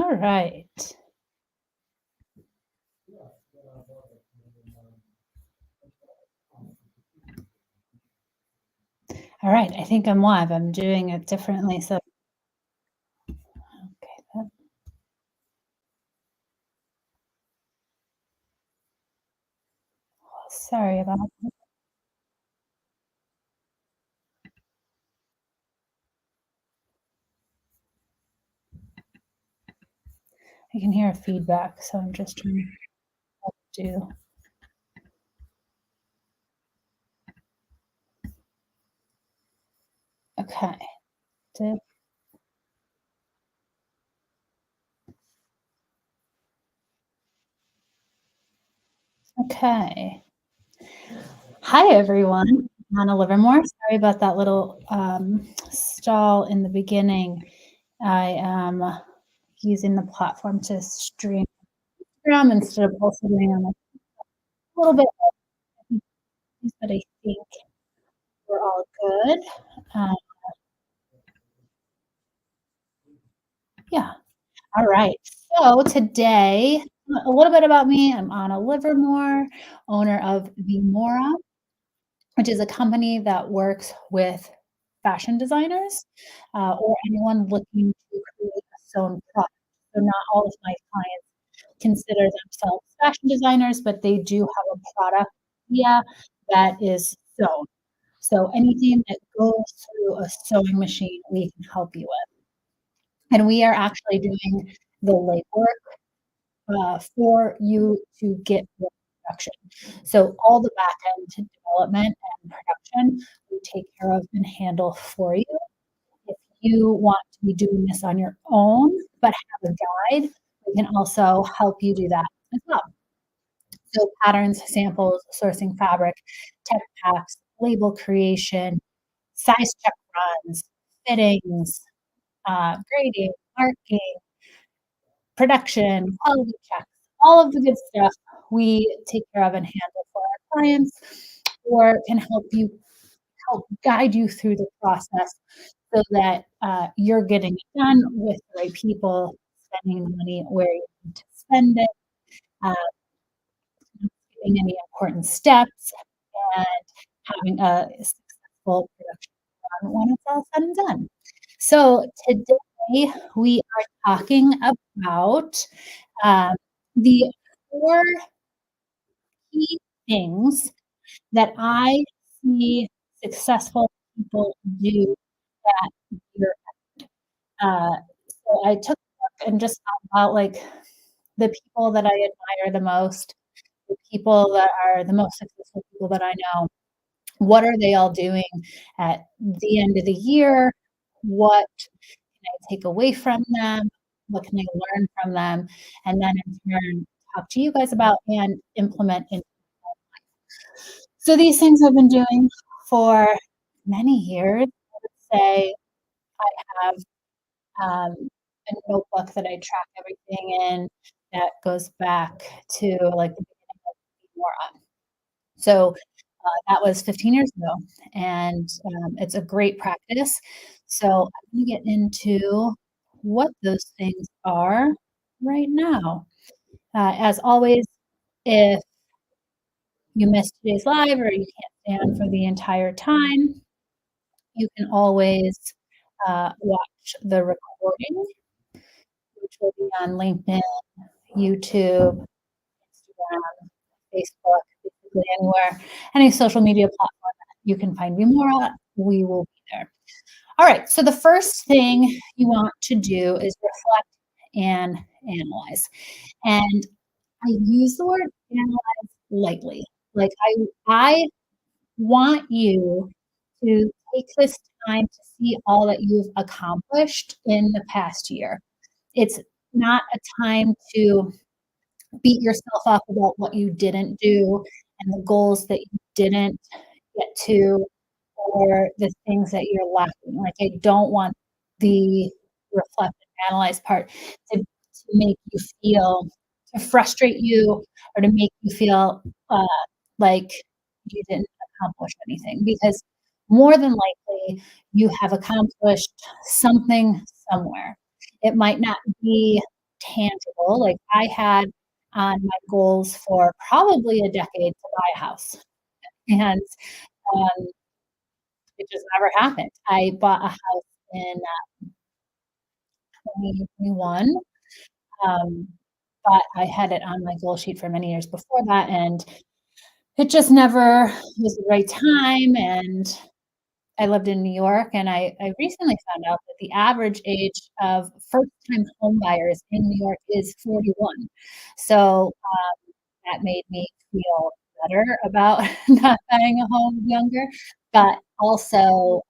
All right. All right. I think I'm live. I'm doing it differently. So, okay. Sorry about that. I can hear feedback. So I'm just trying to do. Okay. Did- Okay. Hi, everyone. Anna Livermore. Sorry about that little stall in the beginning. I am using the platform to stream Instagram instead of also doing on a little bit, but I think we're all good. Uh, yeah. All right. So today, a little bit about me. I'm Anna Livermore, owner of V.Mora, which is a company that works with fashion designers or anyone looking to create a sewn product. So not all of my clients consider themselves fashion designers, but they do have a product idea that is sewn. So anything that goes through a sewing machine, we can help you with. And we are actually doing the legwork for you to get your production. So all the back end development and production we take care of and handle for you. If you want to be doing this on your own but have a guide, we can also help you do that as well. So patterns, samples, sourcing fabric, tech packs, label creation, size check runs, fittings, grading, marking, production, quality checks, all of the good stuff we take care of and handle for our clients, or can help guide you through the process so that you're getting it done with the right people, spending the money where you need to spend it, uh, not skipping any important steps, and having a successful production run when it's all said and done. So today we are talking about um, the 4 key things that I see successful people do that year. So I took a look and just thought about, like, the people that I admire the most, the people that are the most successful people that I know. What are they all doing at the end of the year? What can I take away from them? What can I learn from them? And then in turn, talk to you guys about and implement in. So these things I've been doing for many years. I would say I have a notebook that I track everything in that goes back to like the beginning of V.Mora. So that was 15 years ago, and it's a great practice. So I'm going to get into what those things are right now. As always, if you missed today's live or you can't stand for the entire time, you can always watch the recording, which will be on LinkedIn, YouTube, Instagram, Facebook, basically anywhere, any social media platform that you can find V.Mora, we will be there. All right, so the first thing you want to do is reflect and analyze. And I use the word analyze lightly. Like I want you to take this time to see all that you've accomplished in the past year. It's not a time to beat yourself up about what you didn't do and the goals that you didn't get to or the things that you're lacking. Like, I don't want the reflect and analyze part to make you feel, to frustrate you or to make you feel like you didn't accomplish anything, because more than likely you have accomplished something somewhere. It might not be tangible. Like, I had on my goals for probably a decade to buy a house, and, um, it just never happened. I bought a house in, 2021, um, but I had it on my goal sheet for many years before that, and it just never was the right time, and I lived in New York, and I recently found out that the average age of first-time home buyers in New York is 41. So, that made me feel better about not buying a home younger, but also,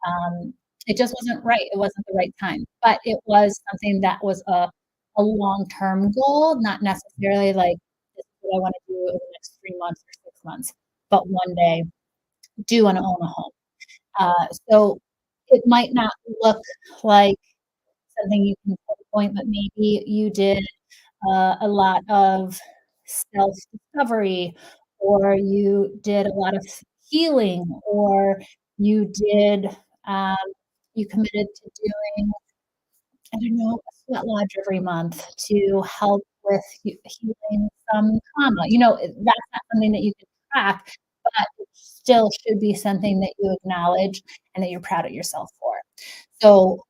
it just wasn't right. It wasn't the right time, but it was something that was a long-term goal, not necessarily like, "This is what I wanna do in the next 3 months or 6 months," but one day, do wanna own a home. So it might not look like something you can pinpoint, but maybe you did a lot of self-discovery, or you did a lot of healing, or you did, um, you committed to doing, I don't know, a sweat lodge every month to help with healing some trauma. That's not something that you can track, but it still should be something that you acknowledge and that you're proud of yourself for. So,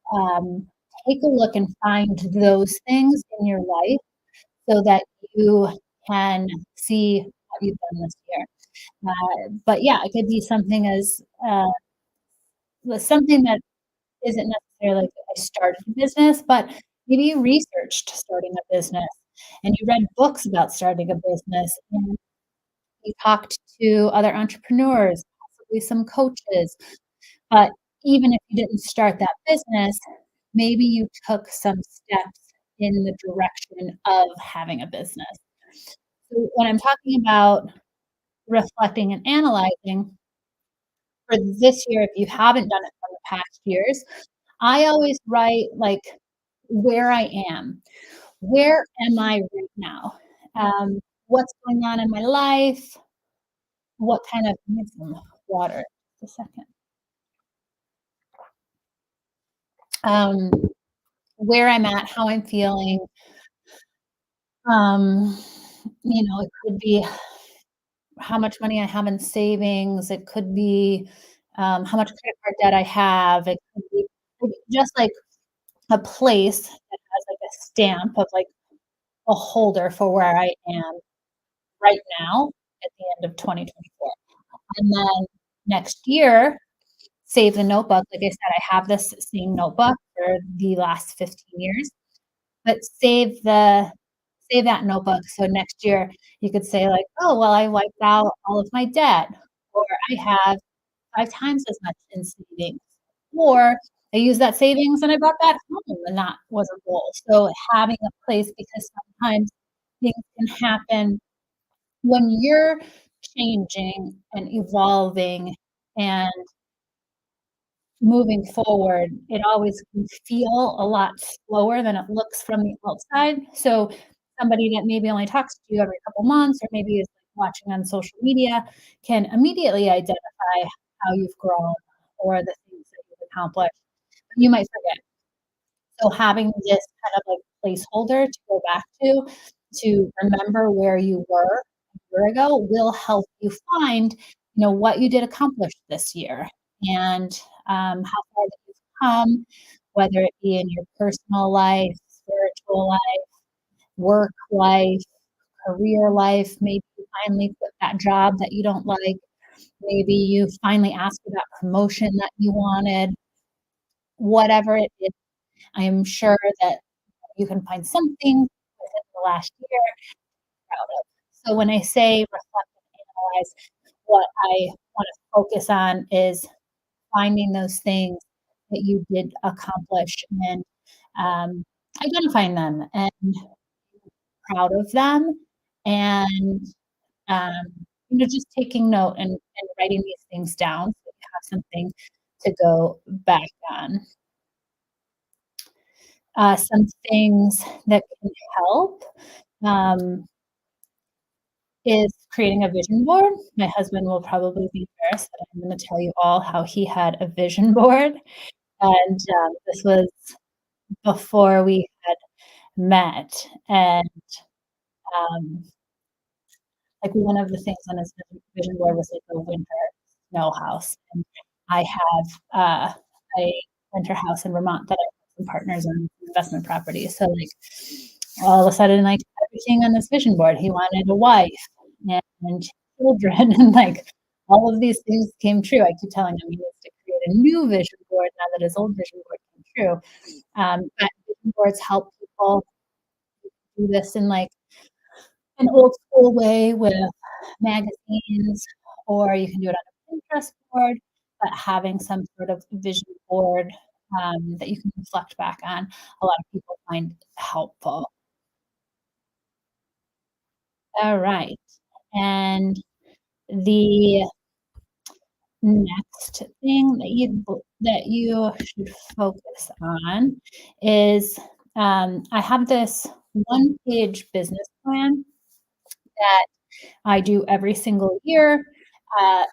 take a look and find those things in your life so that you can see what you've done this year. But yeah, it could be something as something that isn't necessarily like I started a business, but maybe you researched starting a business and you read books about starting a business and you talked to other entrepreneurs, possibly some coaches. But even if you didn't start that business, maybe you took some steps in the direction of having a business. So when I'm talking about reflecting and analyzing, for this year, if you haven't done it from the past years, I always write, like, where I am. Where am I right now? What's going on in my life? What kind of I need some water. Just a second. Um, where I'm at, how I'm feeling. Um, it could be how much money I have in savings. It could be, how much credit card debt I have. It could be just, like, a place that has, like, a stamp of, like, a holder for where I am right now at the end of 2024. And then next year, save the notebook. Like I said, I have this same notebook for the last 15 years, but save that notebook so next year you could say like, "Oh, well, I wiped out all of my debt," or, "I have 5 times as much in savings," or, "I used that savings and I bought that home," and that was a goal. So having a place because sometimes things can happen when you're changing and evolving and moving forward, it always can feel a lot slower than it looks from the outside. So somebody that maybe only talks to you every couple months or maybe is like watching on social media can immediately identify how you've grown or the things that you've accomplished. You might forget. So having this kind of like placeholder to go back to remember where you were a year ago will help you find, what you did accomplish this year and, how far that you've come, whether it be in your personal life, spiritual life, work life, career life. Maybe you finally quit that job that you don't like. Maybe you finally asked for that promotion that you wanted. Whatever it is, I am sure that you can find something within the last year proud of. So when I say reflect and analyze, what I wanna focus on is finding those things that you did accomplish and, identifying them and proud of them and, um, just taking note and writing these things down so you have something to go back on. Some things that can help, um, is creating a vision board. My husband will probably be embarrassed that I'm gonna tell you all how he had a vision board, and, this was before we had met, and, um, like, one of the things on his vision board was, like, a winter snow house, and I have, a winter house in Vermont that I have some partners in investment property, so, like, all of a sudden, like, everything on this vision board, he wanted a wife and children, and, like, all of these things came true. I keep telling him he needs to create a new vision board now that his old vision board came true. But vision boards help people do this in, like, an old school way with magazines, or you can do it on a Pinterest board, but having some sort of vision board, that you can reflect back on, a lot of people find helpful. Alright, and the next thing that you should focus on is, I have this one-page business plan that I do every single year. Uh,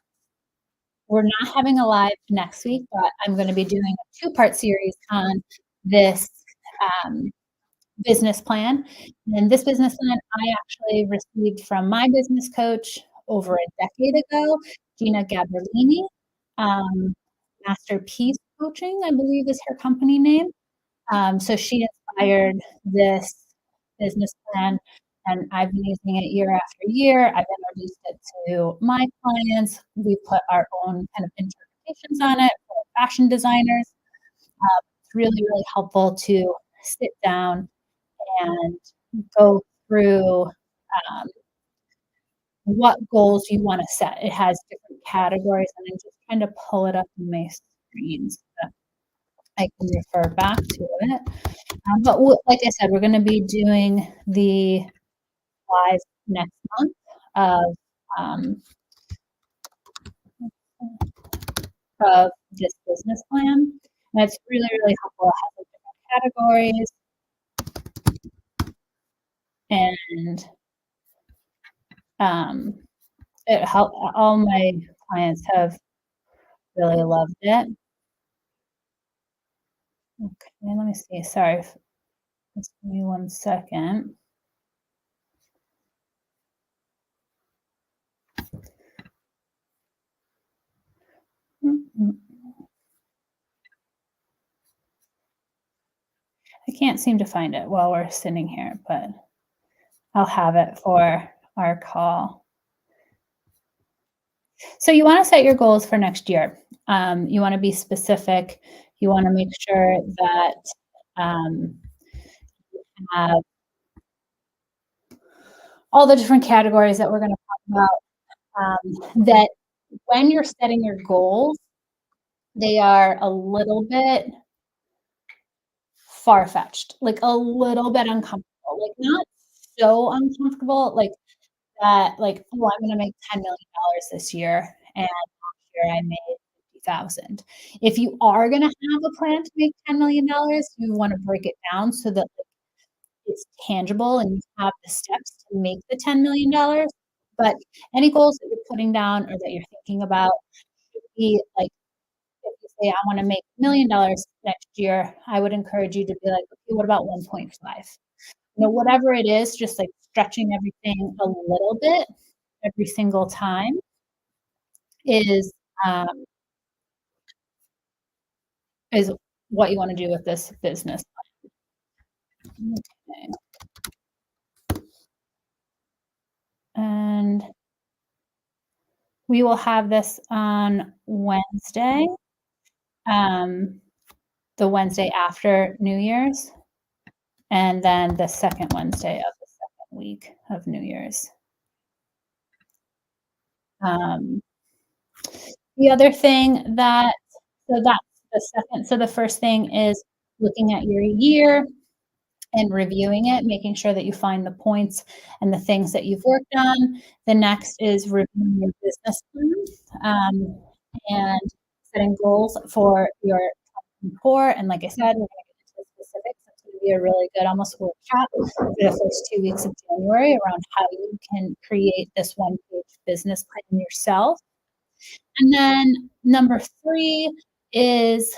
we're not having a live next week, but I'm gonna be doing a two-part series on this, um, business plan. And this business plan I actually received from my business coach over a decade ago, Gina Gaberlini. Um, Master Peace Coaching, I believe is her company name. So she inspired this business plan, and I've been using it year after year. I've introduced it to my clients. We put our own kind of interpretations on it for fashion designers. It's really, really helpful to sit down and go through, what goals you wanna set. It has different categories, and I'm just trying to pull it up on my screen so that I can refer back to it. But like I said, we're gonna be doing the live next month of, um, of this business plan, and it's really, really helpful. It has, like, different categories, and, um, it help all my clients have really loved it. Okay, let me see. Sorry, just give me 1 second. Mm, mm. I can't seem to find it while we're sitting here, but I'll have it for our call. So you wanna set your goals for next year. You wanna be specific. You wanna make sure that, um, have all the different categories that we're gonna talk about, that when you're setting your goals, they are a little bit far-fetched, like, a little bit uncomfortable, like, not so uncomfortable, like, that, like, "Oh, I'm gonna make $10,000,000 this year, and last year I made 50,000." If you are gonna have a plan to make $10,000,000, you wanna break it down so that, like, it's tangible and you have the steps to make the $10,000,000. But any goals that you're putting down or that you're thinking about should be, like, if you say, "I wanna make $1,000,000 next year," I would encourage you to be like, "Okay, what about 1.5?" You know, whatever it is, just, like, stretching everything a little bit every single time is, um, is what you wanna do with this business. Okay, and we will have this on Wednesday, um, the Wednesday after New Year's, and then the second Wednesday of the second week of New Year's. Um, the other thing that so that's the second so the first thing is looking at your year and reviewing it, making sure that you find the points and the things that you've worked on. The next is reviewing your business plan, and setting goals for your 2024. And like I said, we're gonna get into the specifics. It's gonna be a really good almost workshop for the first 2 weeks of January around how you can create this one-page business plan yourself. And then number 3 is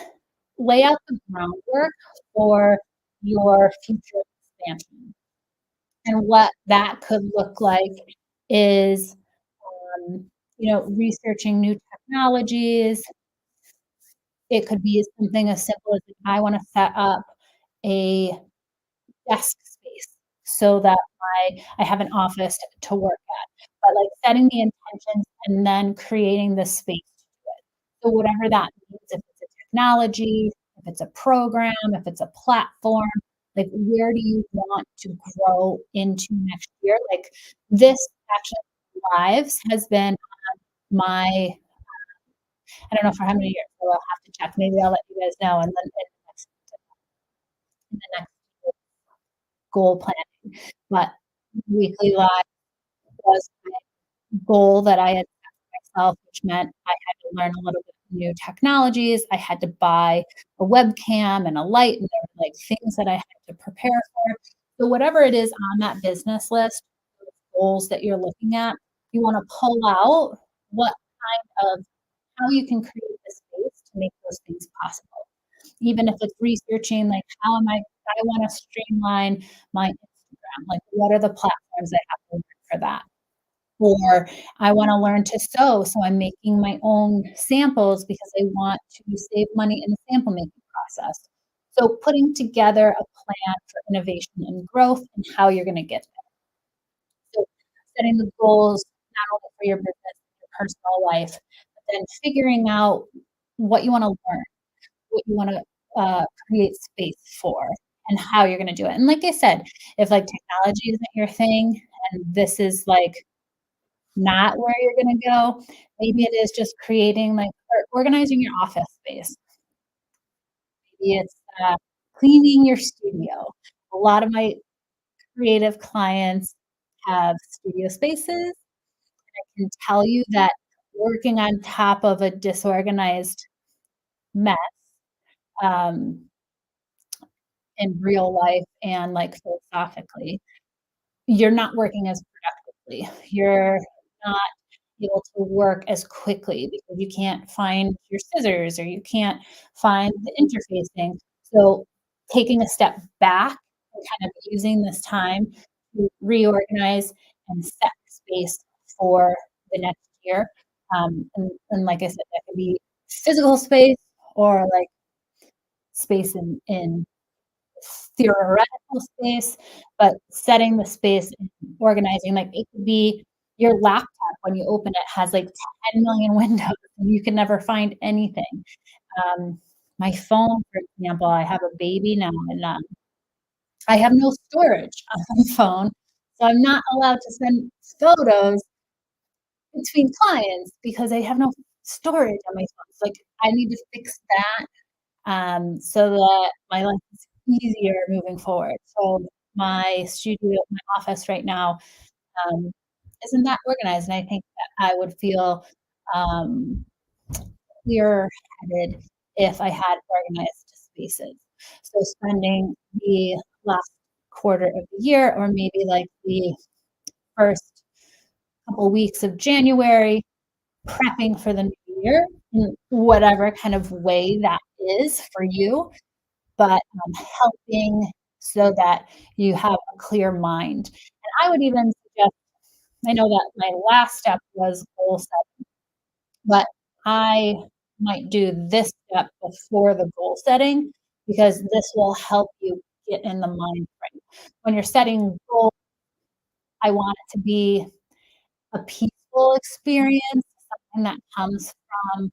lay out the groundwork for your future expansion. And what that could look like is, researching new technologies. It could be something as simple as I wanna set up a desk space so that I have an office to work at, but, like, setting the intentions and then creating the space to do it. So whatever that means, if it's a technology, if it's a program, if it's a platform, like, where do you want to grow into next year? Like, this actually lives has been my I don't know for how many years, so I'll have to check. Maybe I'll let you guys know, and then in the next goal planning. But weekly live was my goal that I had set for myself, which meant I had to learn a little bit of new technologies. I had to buy a webcam and a light, and there were, like, things that I had to prepare for. So whatever it is on that business list, those goals that you're looking at, you wanna pull out what kind of how you can create the space to make those things possible. Even if it's researching, like, how am I wanna streamline my Instagram, like, what are the platforms I have to learn for that? Or I wanna learn to sew, so I'm making my own samples because I want to save money in the sample making process. So putting together a plan for innovation and growth and how you're gonna get there. So setting the goals not only for your business, your personal life, but then figuring out what you wanna learn, what you wanna, create space for, and how you're gonna do it. And like I said, if, like, technology isn't your thing and this is, like, not where you're gonna go, maybe it is just creating, like or organizing your office space. Maybe it's, cleaning your studio. A lot of my creative clients have studio spaces. I can tell you that working on top of a disorganized mess, um, in real life and, like, philosophically, you're not working as productively. You're not able to work as quickly because you can't find your scissors or you can't find the interfacing. So, taking a step back and kind of using this time to reorganize and set space for the next year. And like I said, that could be physical space or, like, space in theoretical space, but setting the space and organizing, like, it could be your laptop when you open it has, like, 10,000,000 windows, and you can never find anything. My phone, for example, I have a baby now, and, I have no storage on my phone, so I'm not allowed to send photos between clients because I have no storage on my phone. It's like, I need to fix that so that my life is easier moving forward. So my office right now, um, isn't that organized, and I think that I would feel, um, clearer-headed if I had organized spaces. So spending the last quarter of the year or maybe, like, the first couple weeks of January prepping for the new year in whatever kind of way that is for you, but, helping so that you have a clear mind. And I would even suggest I know that my last step was goal setting, but I might do this step before the goal setting because this will help you get in the mind frame. When you're setting goals, I want it to be a peaceful experience, something that comes from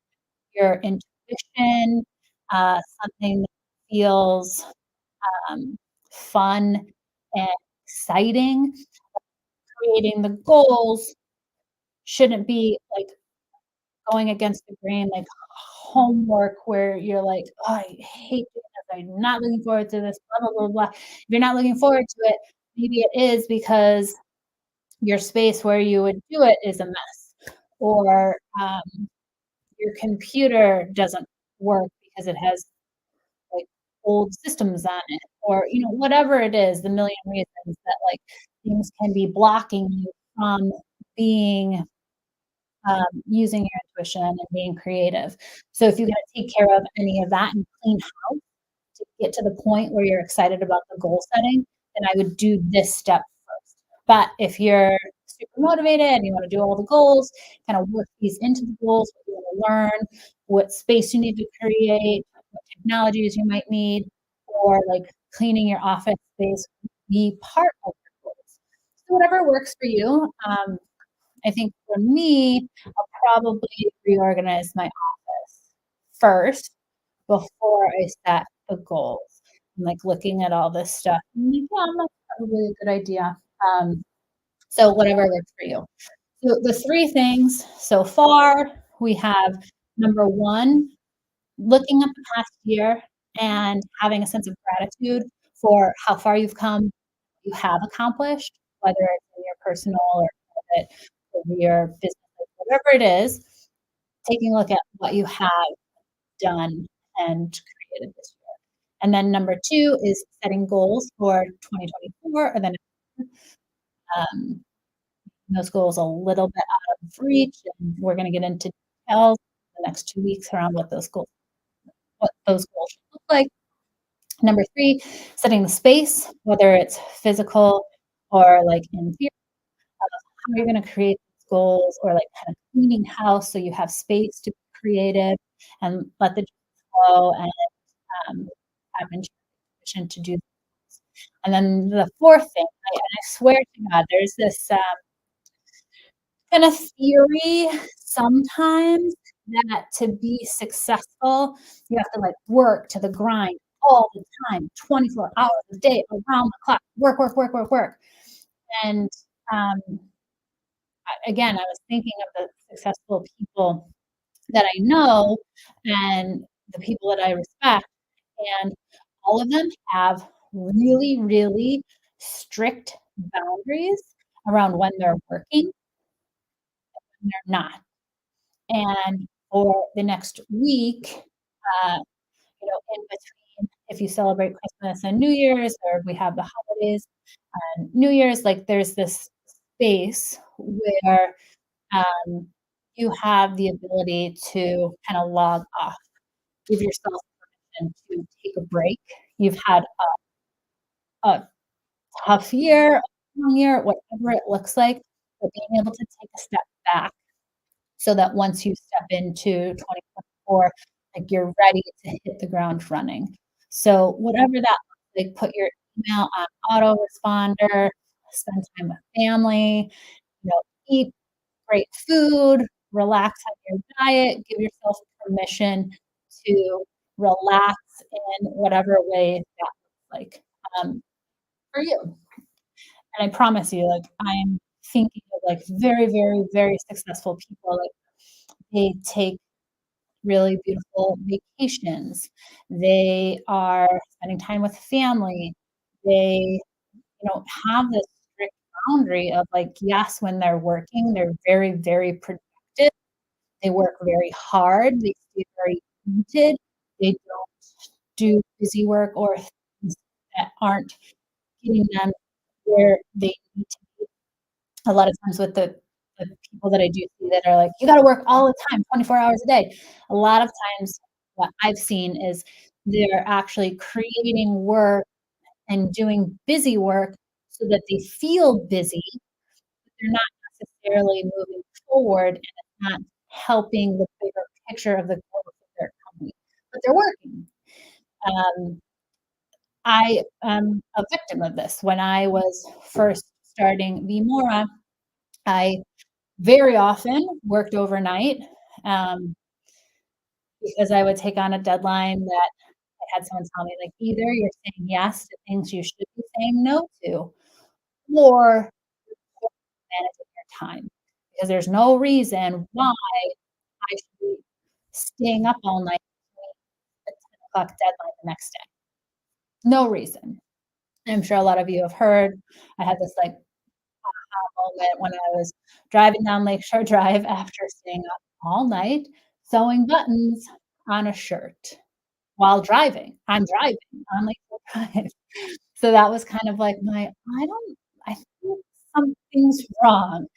your intuition, something that feels, um, fun and exciting. Creating the goals shouldn't be, like, going against the grain, like homework where you're like, "Oh, I hate doing this. I'm not looking forward to this, blah, blah, blah, blah." If you're not looking forward to it, maybe it is because your space where you would do it is a mess, or, your computer doesn't work because it has, like, old systems on it, or, whatever it is, the million reasons that, like, things can be blocking you from being, using your intuition and being creative. So if you gotta take care of any of that and clean house to get to the point where you're excited about the goal setting, then I would do this step first. But if you're super motivated and you wanna do all the goals, kind of work these into the goals, what you wanna learn, what space you need to create, what technologies you might need, or, like, cleaning your office space be part of your goals. So whatever works for you. I think for me, I'll probably reorganize my office first before I set the goals. I'm, like, looking at all this stuff, I'm like, "Yeah, that's probably a good idea." Um, so whatever works for you. So the 3 things so far, we have number 1, looking at the past year and having a sense of gratitude for how far you've come, you have accomplished, whether it's in your personal or private career, business, whatever it is, taking a look at what you have done and created this year. And then number 2 is setting goals for 2024 or then um, those goals a little bit out of reach, and we're gonna get into details in the next 2 weeks around what those goals should look like. Number 3, setting the space, whether it's physical or, like, in theory, how you're gonna create these goals or, like, kind of cleaning house so you have space to be creative and let the flow and, um, have permission to do things. And then the 4th thing, I swear to God, there's this, kind of theory sometimes that to be successful, you have to, like, work to the grind all the time, 24 hours a day, around the clock, work, work, work, work, work. And, um, again, I was thinking of the successful people that I know and the people that I respect, and all of them have really, really strict boundaries around when they're working and they're not. And for the next week, uh, in between, if you celebrate Christmas and New Year's, or we have the holidays and New Year's, like there's this space where um, you have the ability to kind of log off, give yourself permission to take a break. You've had a tough year, a long year, whatever it looks like, but being able to take a step back so that once you step into 2024, like, you're ready to hit the ground running. So whatever that looks like, put your email on autoresponder, spend time with family, eat great food, relax on your diet, give yourself permission to relax in whatever way that looks like, for you. And I promise you, like, I'm thinking of, like, very, very, very successful people, like, they take really beautiful vacations. They are spending time with family. They, have this strict boundary of, like, yes, when they're working, they're very, very productive. They work very hard. They stay very committed. They don't do busy work or things that aren't getting them where they need to be. A lot of times with the people that I do see that are like, "You gotta work all the time, 24 hours a day." A lot of times what I've seen is they're actually creating work and doing busy work so that they feel busy, but they're not necessarily moving forward, and it's not helping the bigger picture of the growth of their company, but they're working. Um, I am a victim of this. When I was first starting V.Mora, I very often worked overnight, um, because I would take on a deadline that I had someone tell me, like, "Either you're saying yes to things you should be saying no to, or you're managing your time, because there's no reason why I should be staying up all night between a 10 o'clock deadline the next day. No reason." I'm sure a lot of you have heard, I had this, like, moment when I was driving down Lakeshore Drive after staying up all night sewing buttons on a shirt while driving. I'm driving on Lakeshore Drive. So that was kind of like I think something's wrong.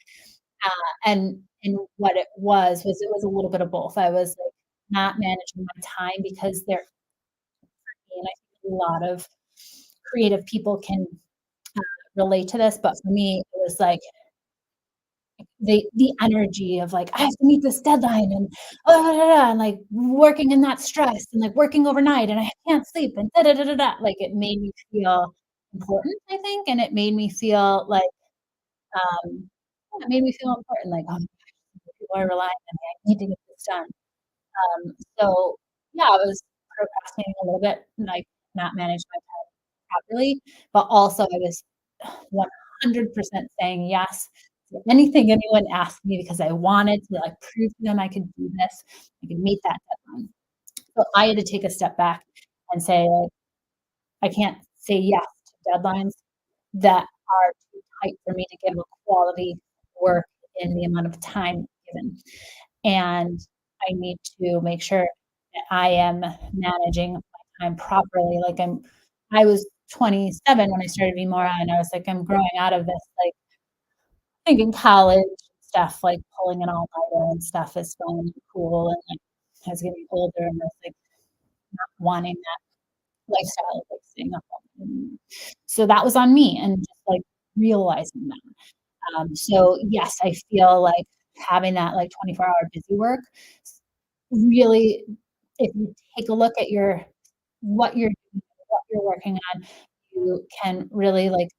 And what it was a little bit of both. I was, like, not managing my time because there and I think a lot of creative people can relate to this, but for me, it was like the energy of like, I have to meet this deadline and and like working in that stress and like working overnight and I can't sleep and da da da da da. Like it made me feel important, I think, and it made me feel like yeah, it made me feel important. Like, oh, people are relying on me. I need to get this done. So yeah, I was procrastinating a little bit, and like not manage my time properly, but also I was 100% saying yes to anything anyone asked me because I wanted to, like, prove to them I could do this, I could meet that deadline. So I had to take a step back and say, like, I can't say yes to deadlines that are too tight for me to give a quality work in the amount of time given. And I need to make sure that I am managing my time properly. Like I was 27 when I started V.Mora, and I was like, I'm growing out of this, like, I think in college stuff, like pulling an all-nighter and stuff is fun and cool, and like I was getting older and I was like not wanting that lifestyle of like staying up all night. So that was on me and just like realizing that. So yes, I feel like having that like 24-hour busy work really, if you take a look at your what you're doing, what you're working on, you can really like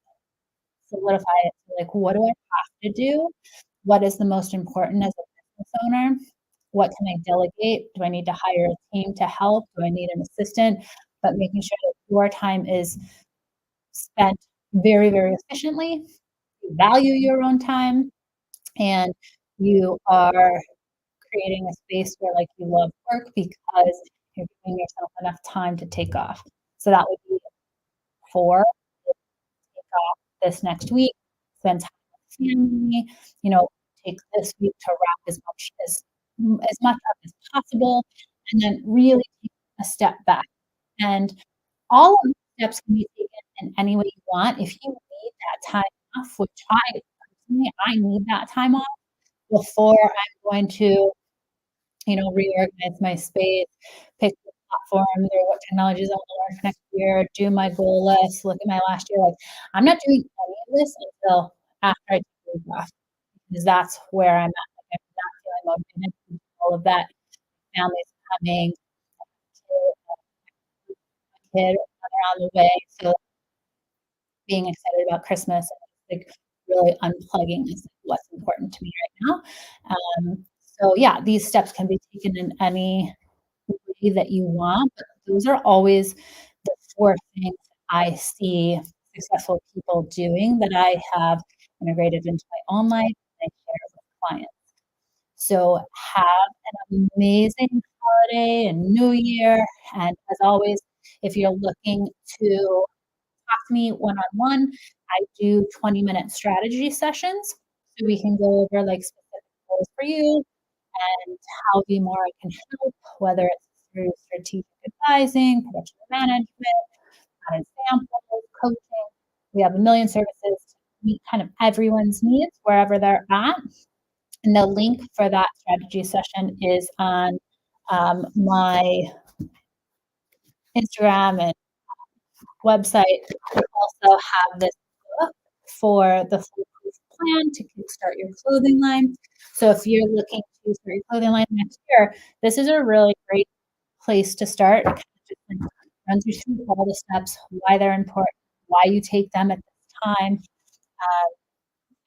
solidify it to like, what do I have to do? What is the most important as a business owner? What can I delegate? Do I need to hire a team to help? Do I need an assistant? But making sure that your time is spent very, very efficiently. You value your own time and you are creating a space where like you love work because you're giving yourself enough time to take off. So that would be 4, take off this next week, spend time with family, you know, take this week to wrap as much up as possible, and then really take a step back. And all of these steps can be taken in any way you want. If you need that time off, which I personally, I need that time off before I'm going to, you know, reorganize my space, pick the platforms or what technologies I wanna learn for next year, do my goal list, look at my last year, like, I'm not doing any of this until after I take a week off, because that's where I'm at, like, I'm not feeling motivated to do all of that. Family's coming, kid on the way, so being excited about Christmas and, like, really unplugging is what's important to me right now. So yeah, these steps can be taken in any way that you want, but those are always the 4 things I see successful people doing that I have integrated into my own life and I share with clients. So have an amazing holiday and New Year, and as always, if you're looking to talk to me one-on-one, I do 20-minute strategy sessions, so we can go over, like, specific goals for you and how V.Mora can help, whether it's through strategic advising, production management, an example, coaching. We have a million services to meet kind of everyone's needs wherever they're at. And the link for that strategy session is on my Instagram and website. We also have this book for the Foolproof Plan to kickstart your clothing line. So if you're looking to start your clothing line next year, this is a really great place to start. It kind of just like runs you through all the steps, why they're important, why you take them at this time.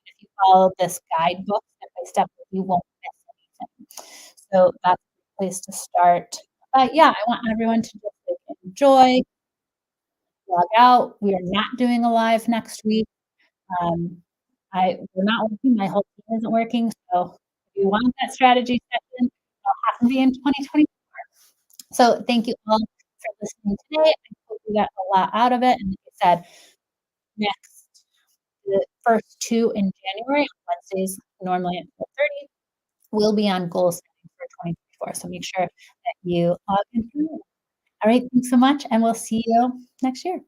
If you follow this guidebook step by step, you won't miss anything. So that's a place to start. But yeah, I want everyone to just like enjoy, log out. We are not doing a live next week. Um, we're not working. My whole team isn't working. So if you want that strategy session, it'll have to be in 2020. So thank you all for listening today. I hope you got a lot out of it. And like I said, next the first 2 in January on Wednesdays, normally at 4:30, we'll be on goal setting for 2024. So make sure that you log in. All right, thanks so much, and we'll see you next year.